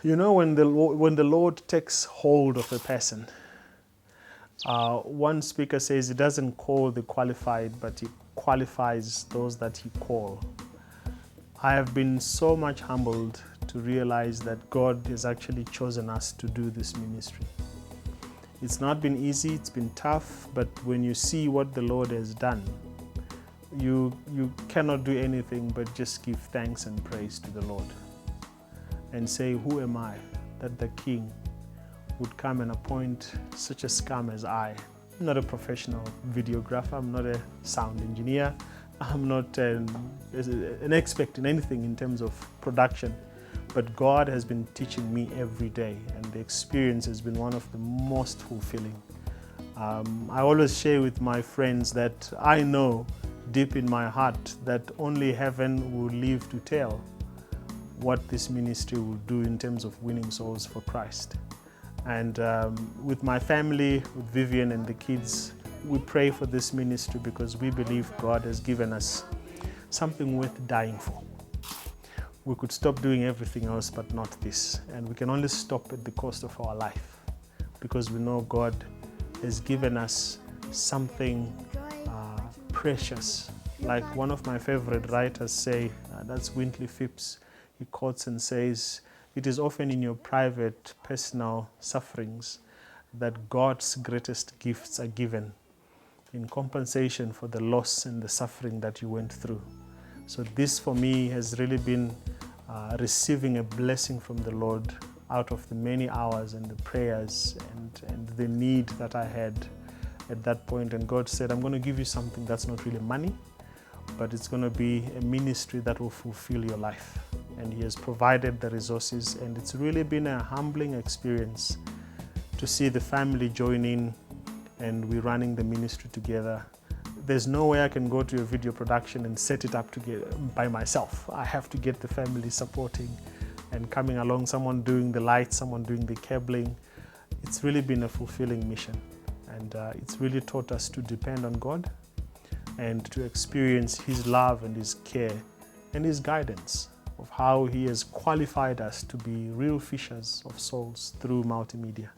You know, when the Lord takes hold of a person, one speaker says he doesn't call the qualified, but he qualifies those that he calls. I have been so much humbled to realize that God has actually chosen us to do this ministry. It's not been easy, it's been tough, but when you see what the Lord has done, you cannot do anything but just give thanks and praise to the Lord and say, who am I that the King would come and appoint such a scum as I? I'm not a professional videographer, I'm not a sound engineer, I'm not an expert in anything in terms of production, but God has been teaching me every day, and the experience has been one of the most fulfilling. I always share with my friends that I know deep in my heart that only heaven will live to tell what this ministry will do in terms of winning souls for Christ. And with my family, with Vivian and the kids, we pray for this ministry because we believe God has given us something worth dying for. We could stop doing everything else, but not this. And we can only stop at the cost of our life because we know God has given us something precious. Like one of my favorite writers say, that's Wintley Phipps. He quotes and says, it is often in your private, personal sufferings that God's greatest gifts are given in compensation for the loss and the suffering that you went through. So this for me has really been receiving a blessing from the Lord out of the many hours and the prayers and the need that I had at that point. And God said, I'm going to give you something that's not really money, but it's going to be a ministry that will fulfill your life. And He has provided the resources, and it's really been a humbling experience to see the family join in and we're running the ministry together. There's no way I can go to a video production and set it up together by myself. I have to get the family supporting and coming along, someone doing the lights, someone doing the cabling. It's really been a fulfilling mission, and it's really taught us to depend on God and to experience His love and His care and His guidance of how He has qualified us to be real fishers of souls through multimedia.